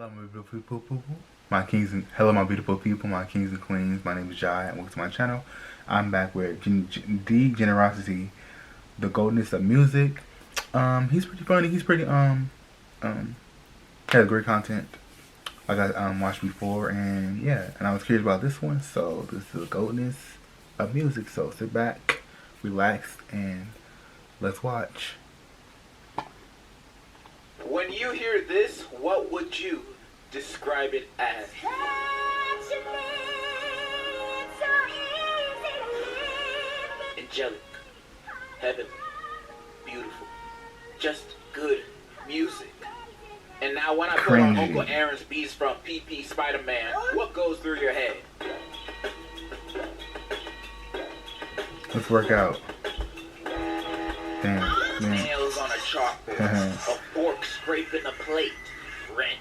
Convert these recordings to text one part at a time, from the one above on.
Hello, my beautiful people, my kings and hello, my beautiful people, my kings and queens. My name is Jai, and welcome to my channel. I'm back with Degenerocity The GOATness of music. He's pretty funny. He's pretty has great content. Like I watched before, and yeah, and I was curious about this one. So this is the GOATness of music. So sit back, relax, and let's watch. When you hear this, what would you describe it as? Angelic, heavenly, beautiful, just good music. And now when I put on Uncle Aaron's beats from PP Spider-Man, what goes through your head? Let's work out. Damn. Nails on a chalkboard, a fork scraping a plate, rent.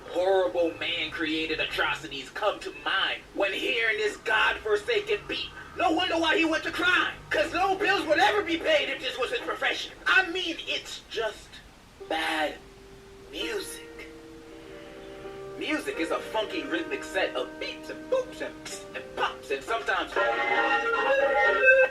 Horrible man-created atrocities come to mind when hearing this God-forsaken beat. No wonder why he went to crime, cause no bills would ever be paid if this was his profession. I mean, it's just bad music. Music is a funky rhythmic set of beeps and boops and psst and pops and sometimes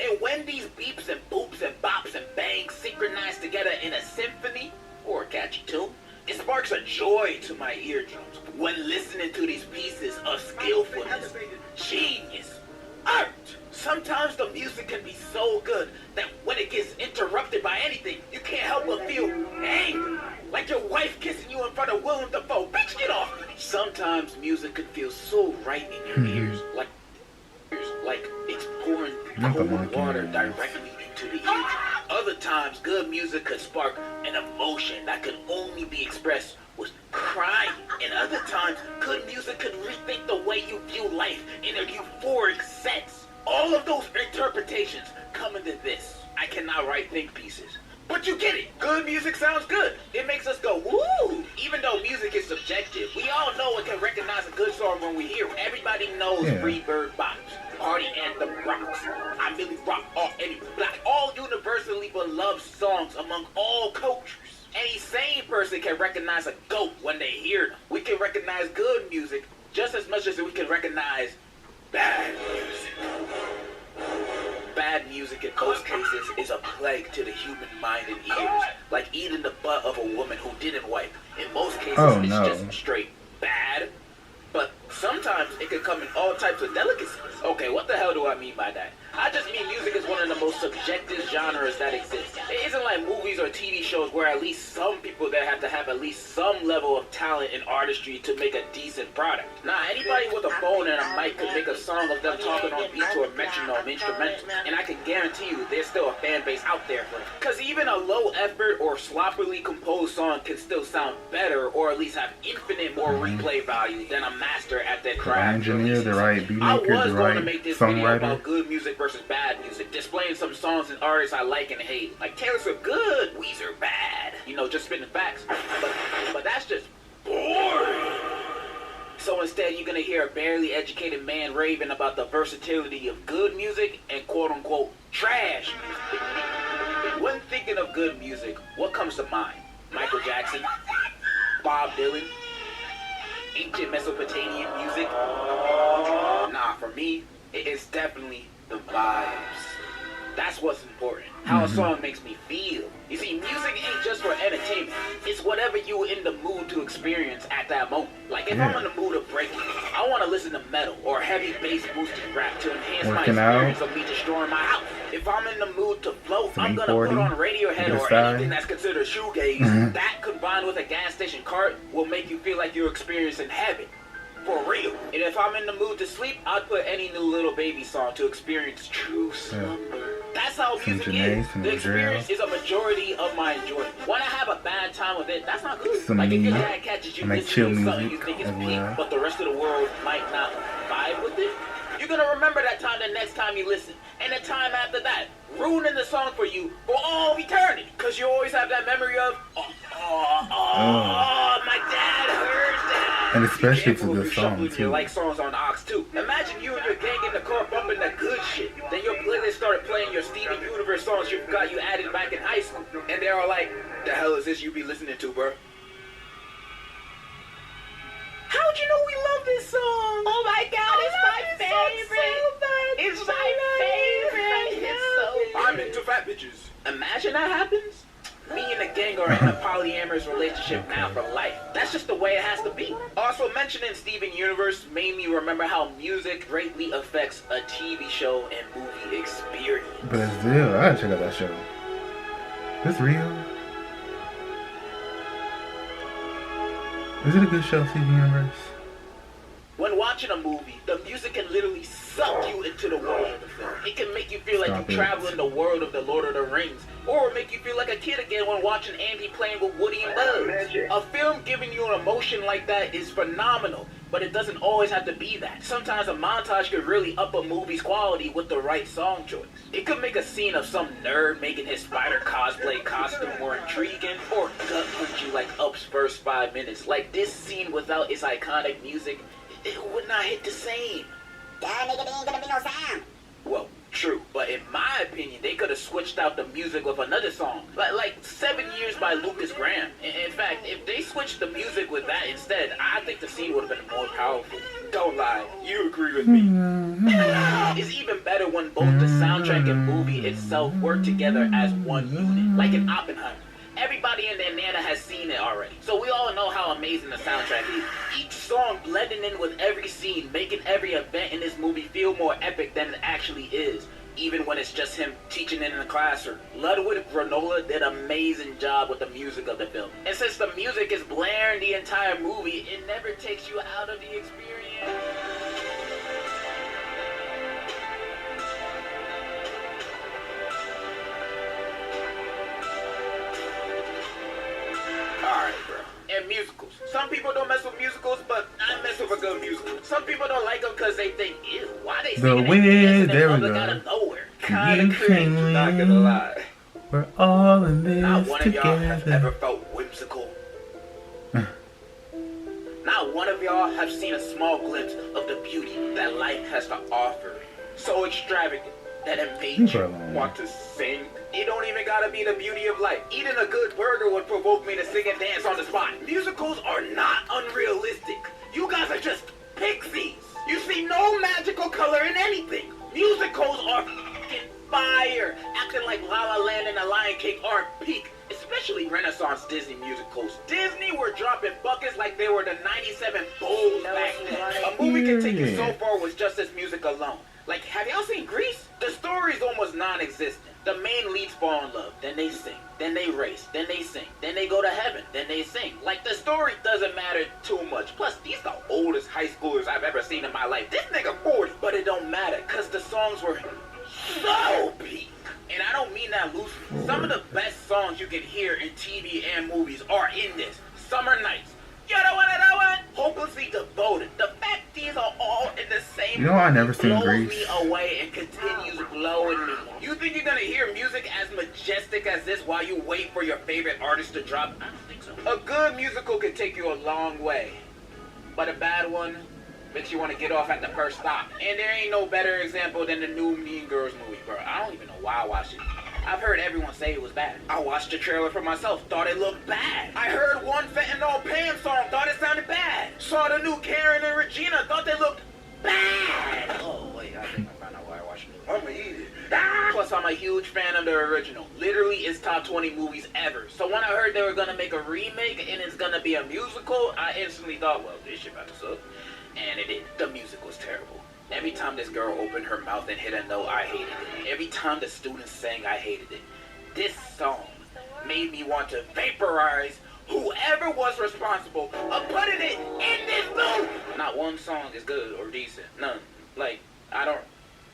and when these beeps and boops and bops and bangs synchronize together in a symphony or a catchy tune, it sparks a joy to my eardrums when listening to these pieces of skillfulness, genius, art. Sometimes the music can be so good that when it gets interrupted by anything, you can't help but feel angry. Like your wife kissing you in front of Willem Dafoe. Bitch, get off me. Sometimes music can feel so right in your ears, like it's pouring cold water directly into the ear. Other times, good music could spark an emotion that could only be expressed with crying. And other times, good music could rethink the way you view life in a euphoric sense. All of those interpretations come into this. I cannot write think pieces. But you get it. Good music sounds good. It makes us go, woo! Even though music is subjective, we all know and can recognize a good song when we hear it. Everybody knows Free Bird bops, Party Anthem rocks, I Really Rock, or Any Black. All universally beloved songs among all cultures. Any sane person can recognize a GOAT when they hear them. We can recognize good music just as much as we can recognize bad music. Bad music in most cases is a plague to the human mind and ears, like eating the butt of a woman who didn't wipe. In most cases, it's just straight bad, but sometimes it can come in all types of delicacies. Okay, what the hell do I mean by that? I just mean music is one of the most subjective genres that exist. It isn't like movies or TV shows where at least some people there have to have at least some level of talent and artistry to make a decent product. Nah, anybody with a phone and a mic could make a song of them talking on beat to a metronome instrumental, and I can guarantee you there's still a fan base out there for it. Cause even a low effort or sloppily composed song can still sound better or at least have infinite more replay value than a master at their craft. Engineer, the right beat maker, the right songwriter. About good music versus bad music, displaying some songs and artists I like and hate. Like Taylor Swift good, Weezer bad. You know, just spitting facts. But that's just boring. So instead, you're gonna hear a barely educated man raving about the versatility of good music and quote-unquote trash music. When thinking of good music, what comes to mind? Michael Jackson? Bob Dylan? Ancient Mesopotamian music? Nah, for me, it's definitely the vibes. That's what's important. How a song makes me feel. You see, music ain't just for entertainment. It's whatever you in the mood to experience at that moment. Like if I'm in the mood of breaking, I want to listen to metal or heavy bass boosted rap to enhance my experience of me destroying my house. If I'm in the mood to float, I'm gonna put on Radiohead or anything that's considered shoegaze. That combined with a gas station cart will make you feel like you're experiencing heaven. For real. And if I'm in the mood to sleep, I'd put any new Little Baby song to experience true slumber. That's how music is. The experience is a majority of my enjoyment. When I have a bad time with it, that's not good. Like if your dad catches you listening to something you think is peak, but the rest of the world might not vibe with it, you're gonna remember that time the next time you listen, and the time after that, ruining the song for you for all eternity. Cause you always have that memory of, my dad heard that. And especially for the song too. You like songs on aux too. Imagine you and your gang in the car bumping that good shit. Then your playlist started playing your Steven Universe songs you forgot you added back in high school. And they're all like, the hell is this you be listening to, bro? don't you know we love this song? Oh my God, it's my favorite. It's my favorite. It's so I'm into fat bitches. Imagine that happens. Me and the gang are in a polyamorous relationship now for life. That's just the way it has to be. Also, mentioning Steven Universe made me remember how music greatly affects a TV show and movie experience. But still, I gotta check out that show. This real? Is it a good show, Steven Universe? When watching a movie, the music can literally suck you into the world of the film. It can make you feel like you travel in the world of the Lord of the Rings, or make you feel like a kid again when watching Andy playing with Woody and Buzz. A film giving you an emotion like that is phenomenal, but it doesn't always have to be that. Sometimes a montage could really up a movie's quality with the right song choice. It could make a scene of some nerd making his spider cosplay costume more intriguing, or gut punch you like Up's first 5 minutes. Like this scene without its iconic music, it would not hit the same. Duh, nigga, there ain't gonna be no sound. Well, true, but in my opinion, they could have switched out the music with another song. Like 7 Years by Lucas Graham. In fact, if they switched the music with that instead, I think the scene would have been more powerful. Don't lie, you agree with me. It's even better when both the soundtrack and movie itself work together as one unit, like in Oppenheimer. Everybody and their nana has seen it already, so we all know how amazing the soundtrack is. Each song blending in with every scene, making every event in this movie feel more epic than it actually is, even when it's just him teaching it in the classroom. Ludwig Granola did an amazing job with the music of the film. And since the music is blaring the entire movie, it never takes you out of the experience. Alright, bro. And musicals. Some people don't mess with musicals, but I mess with a good musical. Some people don't like them because they think, ew, why they singing There we go. out of nowhere? Kinda You cringe, can not gonna lie. We're all in this Not one of y'all have together. ever felt whimsical. Not one of y'all have seen a small glimpse of the beauty that life has to offer. So extravagant that it made you want to sing. It don't even gotta be the beauty of life. Eating a good burger would provoke me to sing and dance on the spot. Musicals are not unrealistic. You guys are just pixies. You see no magical color in anything. Musicals are f***ing fire. Acting like La La Land and The Lion King are peak. Especially Renaissance Disney musicals. Disney were dropping buckets like they were the 97 Bulls back then. A movie can take you so far with just its music alone. Like, have y'all seen Grease? The story's almost non-existent. The main leads fall in love, then they sing, then they race, then they sing, then they go to heaven, then they sing. Like, the story doesn't matter too much. Plus, these the oldest high schoolers I've ever seen in my life. This nigga 40. But it don't matter, because the songs were so peak. And I don't mean that loosely. Some of the best songs you can hear in TV and movies are in this. Summer Nights. You know what I want? Hopelessly Devoted. The fact these are all in the same You know, I never seen blows Grease. me away and continues blowing me. You think you're gonna hear music as majestic as this while you wait for your favorite artist to drop? I don't think so. A good musical can take you a long way, but a bad one makes you want to get off at the first stop. And there ain't no better example than the new Mean Girls movie, bro. I don't even know why I watched it. I've heard everyone say it was bad. I watched the trailer for myself, thought it looked bad. I heard one Fentanyl Pam song, thought it sounded bad. Saw the new Karen and Regina, thought they looked bad. Oh, wait, I think I found out why I watched it. I'ma eat it. Plus, I'm a huge fan of the original. Literally, it's top 20 movies ever. So when I heard they were gonna make a remake and it's gonna be a musical, I instantly thought, well, this shit about to suck. And it did. The music was terrible. Every time this girl opened her mouth and hit a note, I hated it. Every time the students sang, I hated it. This song made me want to vaporize whoever was responsible of putting it in this booth. Not one song is good or decent. None. Like, I don't...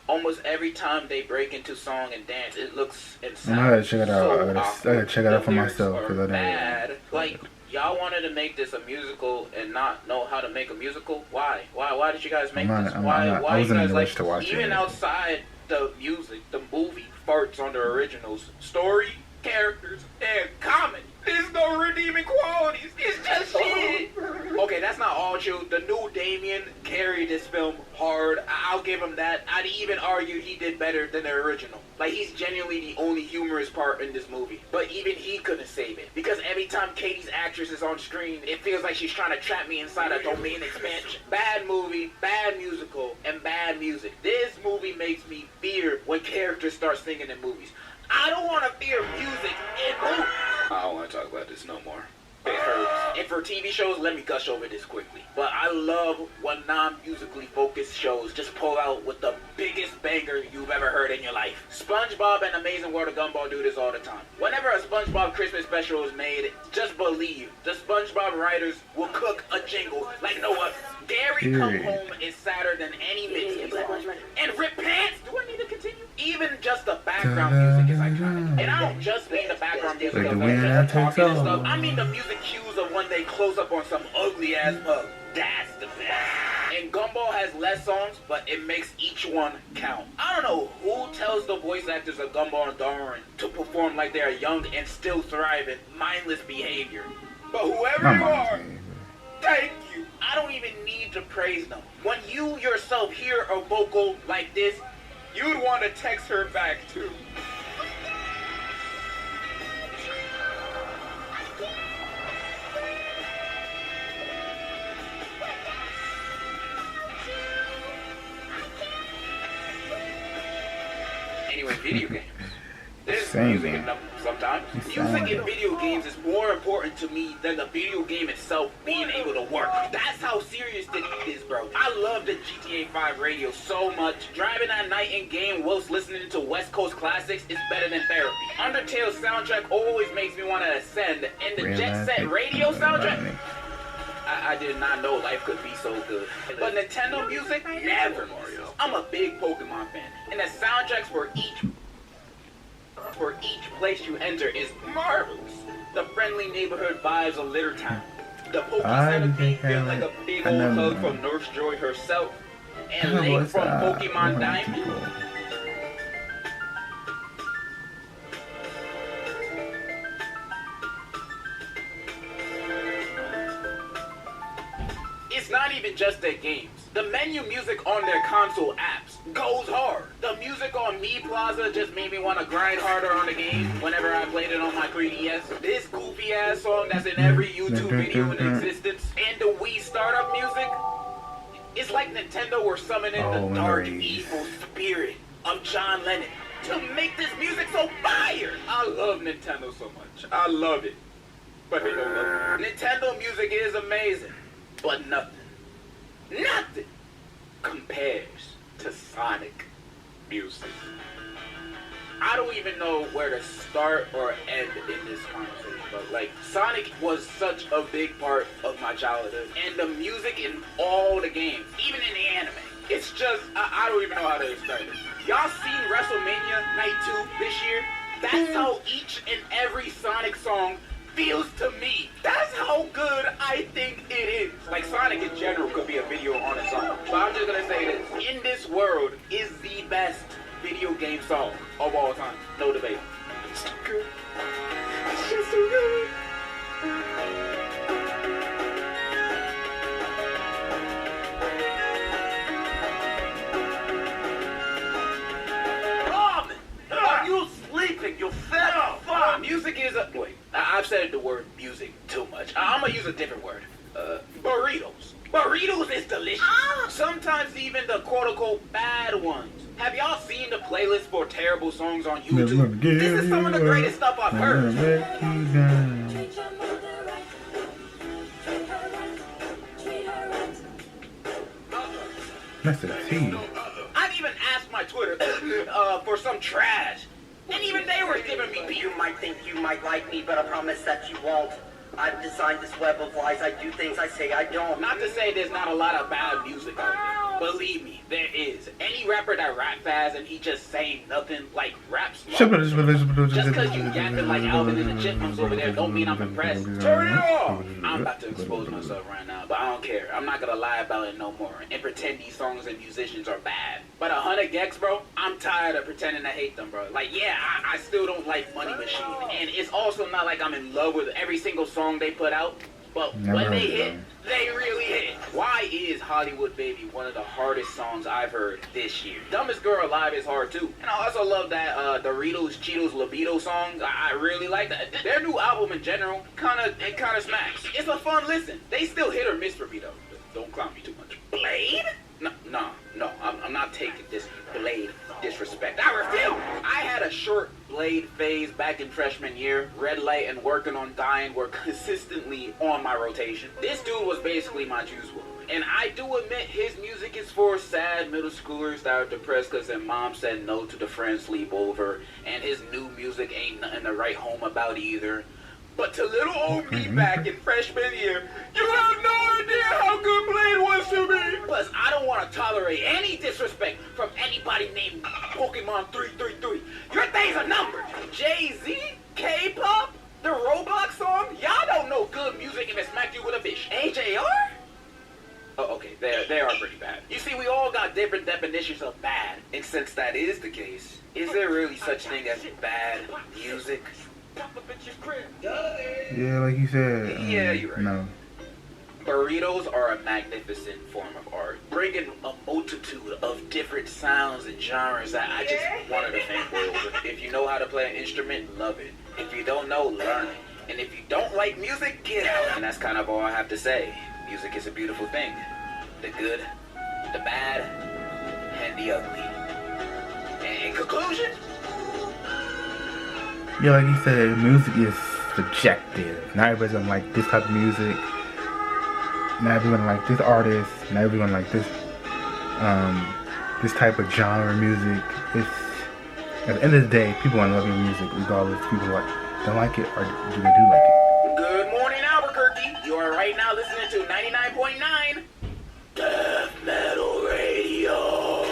Almost every time they break into song and dance, it looks and sounds I gotta check it out. so I gotta check it out for myself because I don't. bad. Like, y'all wanted to make this a musical and not know how to make a musical? Why? Why did you guys make this? Why I you wasn't in guys a rush to watch it. even outside the music, the movie farts on the originals, story, characters, and comedy. There's no redeeming qualities. It's just shit. Okay, that's not all true. The new Damien carried this film hard. I'll give him that. I'd even argue he did better than the original. Like, he's genuinely the only humorous part in this movie. But even he couldn't save it. Because every time Katie's actress is on screen, it feels like she's trying to trap me inside a domain expansion. Bad movie, bad musical, and bad music. This movie makes me fear when characters start singing in movies. I don't want to fear music in movies. I don't want to talk about this no more. It hurts. And for TV shows, let me gush over this quickly. But I love when non-musically focused shows just pull out with the biggest banger you've ever heard in your life. SpongeBob and Amazing World of Gumball do this all the time. Whenever a SpongeBob Christmas special is made, just believe the SpongeBob writers will cook a jingle like no other. Gary Come Home is sadder than any Mickey song. And Rip Pants, do I need to continue? Even just the background music is iconic. And I don't just mean the background music Like of the wind that talking takes and stuff. off. I mean the music cues of when they close up on some ugly ass mug. That's the best. And Gumball has less songs, but it makes each one count. I don't know who tells the voice actors of Gumball and Darwin to perform like they are young and still thriving, mindless behavior. But whoever you are, thank you. I don't even need to praise them. When you yourself hear a vocal like this, you'd want to text her back too. Anyway, video games. There's Same, music man. in them sometimes. Music in video games is more important to me than the video game itself being able to work. That's how serious this is, bro. I love the GTA 5 radio so much. Driving at night in game whilst listening to West Coast classics is better than therapy. Undertale's soundtrack always makes me want to ascend. And the Jet Set radio soundtrack, I did not know life could be so good. But Nintendo music, never. I'm a big Pokemon fan, and the soundtracks for each place you enter is marvelous. The friendly neighborhood vibes of Litter Town. The Poke Centipede feels like a big old hug from Nurse Joy herself. And Link from Pokemon Diamond. It's not even just their games. The menu music on their console apps goes hard. The music on Me Plaza just made me want to grind harder on the game whenever I played it on my 3DS. This goofy ass song that's in every YouTube video in existence, and the Wii startup music, it's like Nintendo were summoning the dark, evil spirit of John Lennon to make this music so fire. I love Nintendo so much. I love it. But they don't love it. Nintendo music is amazing. But nothing compares to Sonic music. I don't even know where to start or end in this conversation, but like, Sonic was such a big part of my childhood, and the music in all the games, even in the anime, it's just, I don't even know how to describe it. Y'all seen WrestleMania Night 2 this year? That's how each and every Sonic song feels to me. That's how good I think it is. Like, Sonic in general could be a video on its own. But I'm just gonna say this. In This World is the best video game song of all time. No debate. It's so good. It's just so good. Robin! Are you sleeping? You fat fuck! Music is a... Wait. I've said the word music too much. I'm gonna use a different word. Burritos. Burritos is delicious. Sometimes even the quote-unquote bad ones. Have y'all seen the playlist for terrible songs on YouTube? This is some of the greatest stuff I've heard. That's a T. I've even asked my Twitter for some trash. And even they were giving me beat. You might think you might like me, but I promise that you won't. I've designed this web of lies. I do things I say I don't. Not to say there's not a lot of bad music out there. Believe me, there is. Any rapper that rap fast and he just saying nothing like rap smart. Just because you yapping like Alvin and the Chipmunks over there don't mean I'm impressed. Turn it off! I'm about to expose myself right now, but I don't care. I'm not gonna lie about it no more and pretend these songs and musicians are bad. But 100 Gex, bro, I'm tired of pretending to hate them, bro. Like, yeah, I still don't like Money Machine. And it's also not like I'm in love with every single song they put out. But Never when heard they it, hit, they really hit. Why is Hollywood Baby one of the hardest songs I've heard this year? Dumbest Girl Alive is hard too. And I also love that Doritos Cheetos Libido song. I really like that. Their new album in general kinda smacks. It's a fun listen. They still hit or miss for me though. Don't clown me too much. Blade? No. I'm not taking this Blade disrespect. I refuse. I had a short Blade phase back in freshman year. Red Light and Working on Dying were consistently on my rotation. This dude was basically my Juice WRLD. And I do admit his music is for sad middle schoolers that are depressed because their mom said no to the friend sleepover. And his new music ain't nothing to write home about either. But to little old me back in freshman year, you have no idea how good Blade was to me. Plus, I don't want to tolerate any disrespect from anybody named Pokemon 333. Your days are numbered. Jay-Z, K-pop, the Roblox song. Y'all don't know good music if it smacked you with a fish. AJR? Oh, okay, they are pretty bad. You see, we all got different definitions of bad. And since that is the case, is there really such thing as bad music? Yeah, like you said. Yeah, you're right. No. Burritos are a magnificent form of art, bringing a multitude of different sounds and genres that I just wanted to fanboy over. If you know how to play an instrument, love it. If you don't know, learn it. And if you don't like music, get out. And that's kind of all I have to say. Music is a beautiful thing. The good, the bad, and the ugly. And in conclusion, Yeah, like you said, music is subjective. Not everybody's gonna like this type of music. Not everyone's gonna like this artist. Not everyone's gonna like this type of genre of music. It's at the end of the day, people wanna love your music regardless if people don't like it or do they do like it. good morning, Albuquerque. You are right now listening to 99.9 Death Metal Radio.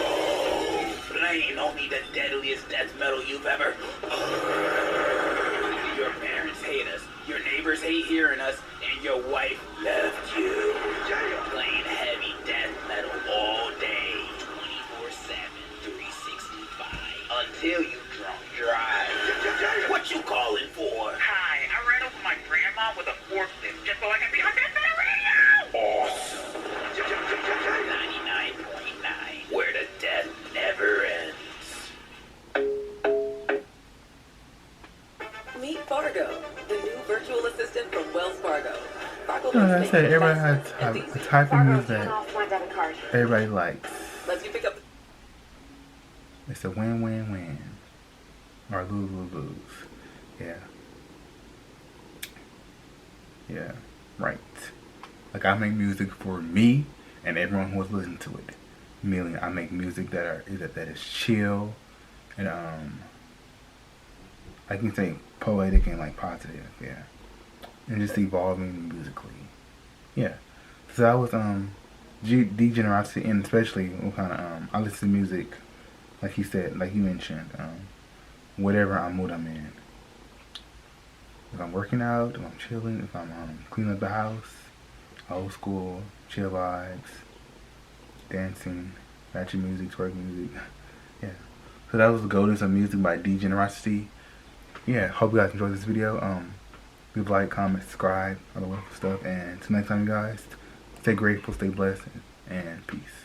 Playing only the deadliest death metal you've ever heard. Your parents hate us, your neighbors hate hearing us, and your wife left you. Playing heavy death metal all day, 24/7, 365, until you drunk drive. What you calling for? Hi, I ran over my grandma with a forklift just so I can be on Death Metal Radio. Awesome. 99.9, where the death never ends. Meet Fargo, the new virtual assistant from Wells Fargo. Fargo No, makes I said payments everybody faster has and a easier. type of Fargo, music turn that off my debit card. everybody likes. Lets you pick up. It's a win-win-win. Or lose-lose-lose. Yeah. Yeah. Right. Like I make music for me and everyone who is listening to it. Meaning I make music that is chill and I can say poetic and like positive, yeah. And just evolving musically. Yeah. So that was Degenerocity, and especially what kind of I listen to music like you said, like you mentioned, whatever mood I'm in. If I'm working out, if I'm chilling, if I'm cleaning up the house, old school, chill vibes, dancing, ratchet music, twerk music. Yeah. So that was the GOATness of music by Degenerocity. Yeah, hope you guys enjoyed this video. Leave a like, comment, subscribe, all the wonderful stuff. And until next time, you guys, stay grateful, stay blessed, and peace.